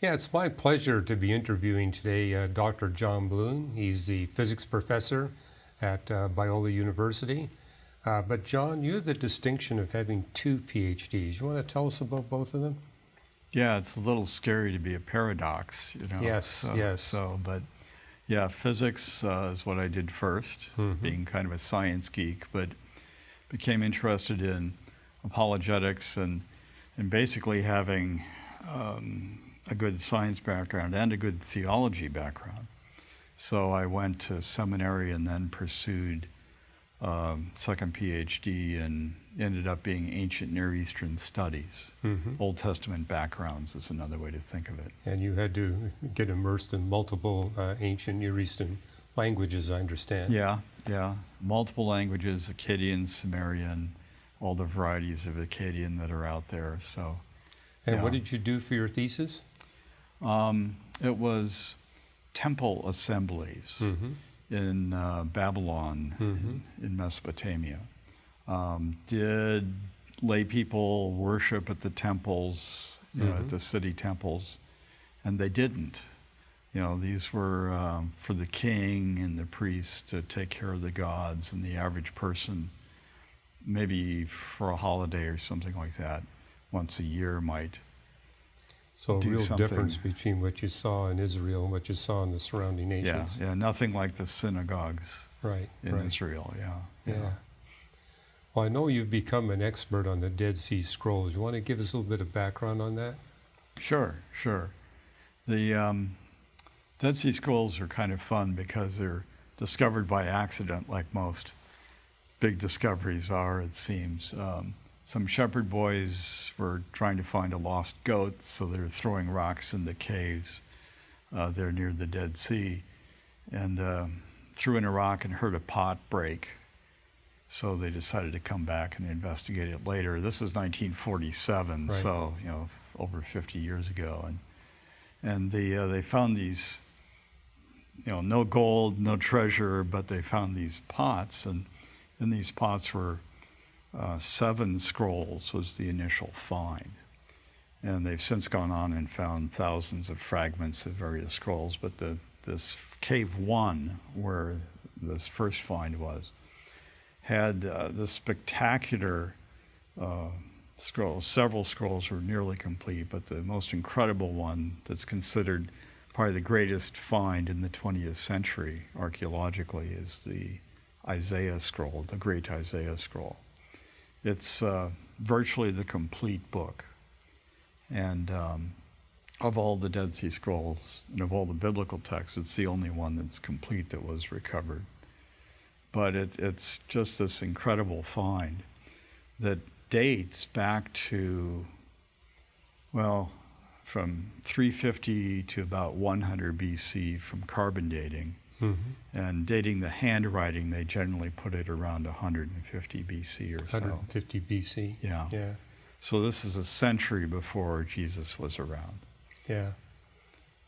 Yeah, it's my pleasure to be interviewing today Dr. John Bloom. He's the physics professor at Biola University. But John, you have the distinction of having two PhDs. You want to tell us about both of them? Yeah, it's a little scary to be a paradox, Yes, yes. But yeah, physics is what I did first, being kind of a science geek, but became interested in apologetics and basically having a good science background and a good theology background. So I went to seminary and then pursued second PhD and ended up being ancient Near Eastern studies. Old Testament backgrounds is another way to think of it. And you had to get immersed in multiple ancient Near Eastern languages, I understand. Yeah. Multiple languages, Akkadian, Sumerian, all the varieties of Akkadian that are out there. So. And what did you do for your thesis? It was temple assemblies in Babylon, in Mesopotamia. Did lay people worship at the temples, at the city temples? And they didn't. These were for the king and the priests to take care of the gods, and the average person, maybe for a holiday or something like that, once a year might. So a real difference between what you saw in Israel and what you saw in the surrounding nations. Yeah, nothing like the synagogues in Israel, yeah. Well, I know you've become an expert on the Dead Sea Scrolls. You want to give us a little bit of background on that? Sure. The Dead Sea Scrolls are kind of fun because they're discovered by accident, like most big discoveries are, it seems. Some shepherd boys were trying to find a lost goat, so they were throwing rocks in the caves there near the Dead Sea, and threw in a rock and heard a pot break. So they decided to come back and investigate it later. This is 1947, so over 50 years ago, and they found these, no gold, no treasure, but they found these pots, and in these pots were 7 scrolls was the initial find. And they've since gone on and found thousands of fragments of various scrolls, but this cave 1, where this first find was, had this spectacular scrolls. Several scrolls were nearly complete, but the most incredible one that's considered probably the greatest find in the 20th century archaeologically is the Isaiah scroll, the Great Isaiah scroll. It's virtually the complete book. And of all the Dead Sea Scrolls and of all the biblical texts, it's the only one that's complete that was recovered. But it's just this incredible find that dates back to, from 350 to about 100 BC from carbon dating. And dating the handwriting, they generally put it around 150 BC or so. 150 BC. Yeah. So this is a century before Jesus was around. Yeah.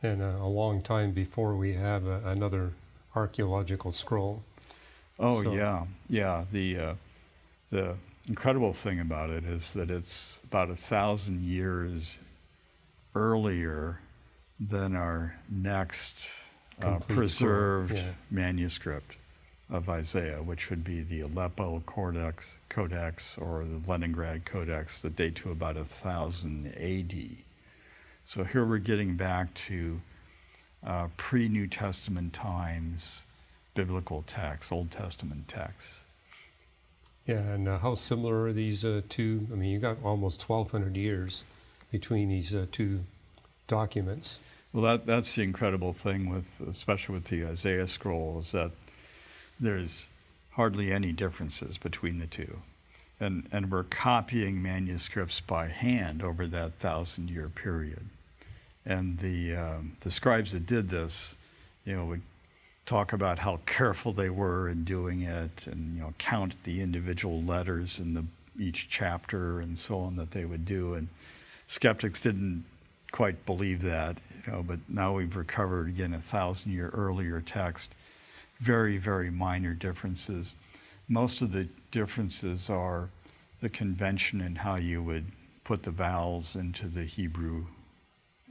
And a long time before we have another archaeological scroll. Oh, so. Yeah. The incredible thing about it is that it's about 1,000 years earlier than our next preserved manuscript of Isaiah, which would be the Aleppo Codex or the Leningrad Codex that date to about 1000 AD. So here we're getting back to pre-New Testament times, biblical texts, Old Testament texts. Yeah, and how similar are these two? I mean, you got almost 1,200 years between these two documents. Well, that's the incredible thing especially with the Isaiah scroll, is that there's hardly any differences between the two. And we're copying manuscripts by hand over that 1,000-year period. And the scribes that did this, would talk about how careful they were in doing it, and count the individual letters in each chapter and so on that they would do. And skeptics didn't quite believe that, but now we've recovered again 1,000-year earlier text. Very, very minor differences. Most of the differences are the convention in how you would put the vowels into the Hebrew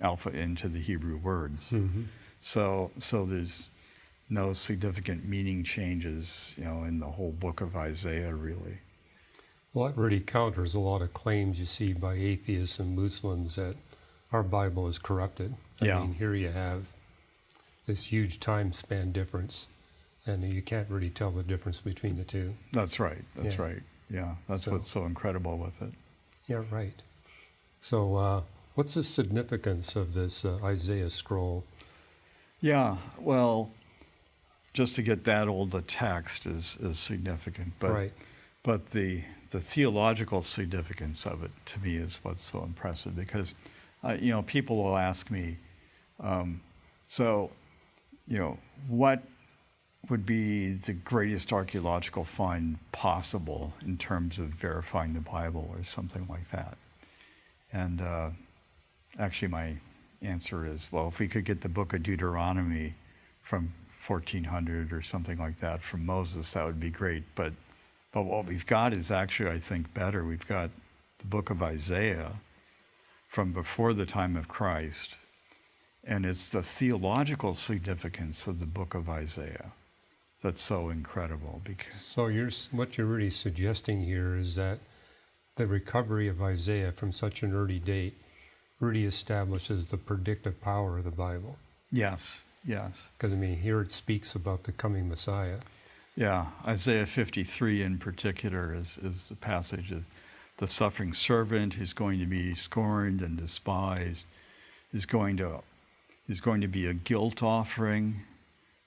alpha into the Hebrew words. Mm-hmm. So there's no significant meaning changes, in the whole book of Isaiah, really. Well, that really counters a lot of claims you see by atheists and Muslims that our Bible is corrupted. I mean, here you have this huge time span difference, and you can't really tell the difference between the two. That's right. That's right. Yeah, that's what's so incredible with it. Yeah, right. So what's the significance of this Isaiah scroll? Yeah, well, just to get that old a text is significant, but the theological significance of it to me is what's so impressive, because people will ask me, what would be the greatest archaeological find possible in terms of verifying the Bible or something like that? And actually my answer is, well, if we could get the book of Deuteronomy from 1400 or something like that from Moses, that would be great. But what we've got is actually, I think, better. We've got the book of Isaiah from before the time of Christ, and it's the theological significance of the book of Isaiah that's so incredible. So what you're really suggesting here is that the recovery of Isaiah from such an early date really establishes the predictive power of the Bible. Yes. Because, here it speaks about the coming Messiah. Yeah, Isaiah 53 in particular is the passage of the suffering servant who's going to be scorned and despised, is going to be a guilt offering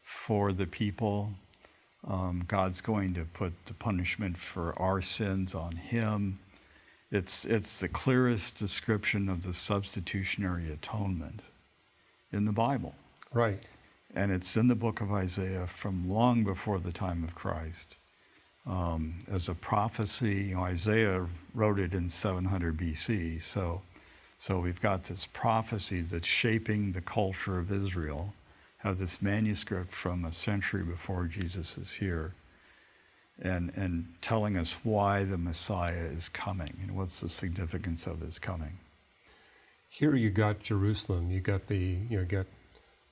for the people. God's going to put the punishment for our sins on him. It's the clearest description of the substitutionary atonement in the Bible. Right. And it's in the book of Isaiah from long before the time of Christ. As a prophecy, Isaiah wrote it in 700 BC. So we've got this prophecy that's shaping the culture of Israel, have this manuscript from a century before Jesus is here, and telling us why the Messiah is coming and what's the significance of his coming. Here you got Jerusalem, you got got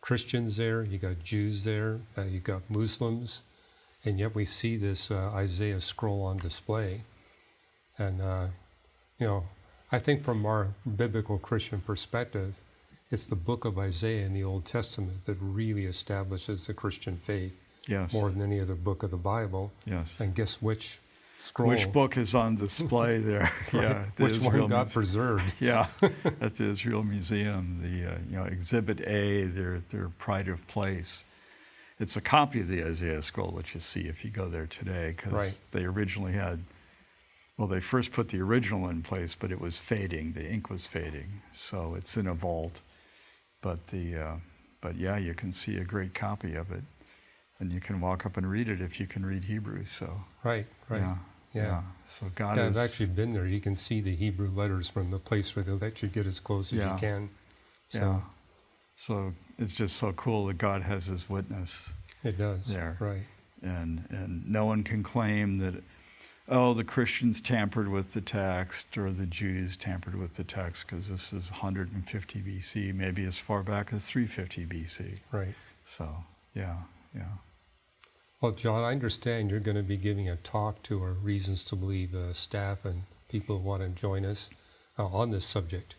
Christians there, you got Jews there, you got Muslims, and yet we see this Isaiah scroll on display. And I think from our biblical Christian perspective, it's the book of Isaiah in the Old Testament that really establishes the Christian faith. Yes. More than any other book of the Bible. Yes. And guess which scroll? Which book is on display there? Right. Yeah. Which one got preserved? Yeah, at the Israel Museum, the Exhibit A, their pride of place. It's a copy of the Isaiah scroll, which you see if you go there today, because they originally had. Well, they first put the original in place, but it was fading. The ink was fading, so it's in a vault. But yeah, you can see a great copy of it. And you can walk up and read it if you can read Hebrew. So right. Yeah. So God I've actually been there. You can see the Hebrew letters from the place where they let you get as close as you can. So it's just so cool that God has his witness. It does. There. Right. And no one can claim that, the Christians tampered with the text or the Jews tampered with the text, because this is 150 BC, maybe as far back as 350 BC. Right. So, yeah. Well, John, I understand you're going to be giving a talk to our Reasons to Believe staff and people who want to join us on this subject.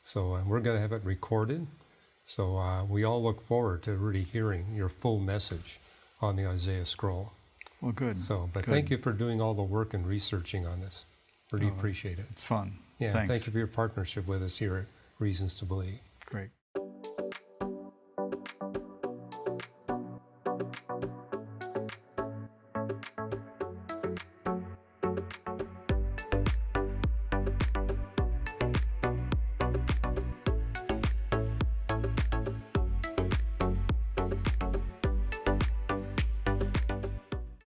So we're going to have it recorded. So we all look forward to really hearing your full message on the Isaiah scroll. Well, good. But thank you for doing all the work and researching on this. Really appreciate it. It's fun. Yeah, Thanks. thank you for your partnership with us here at Reasons to Believe. Great.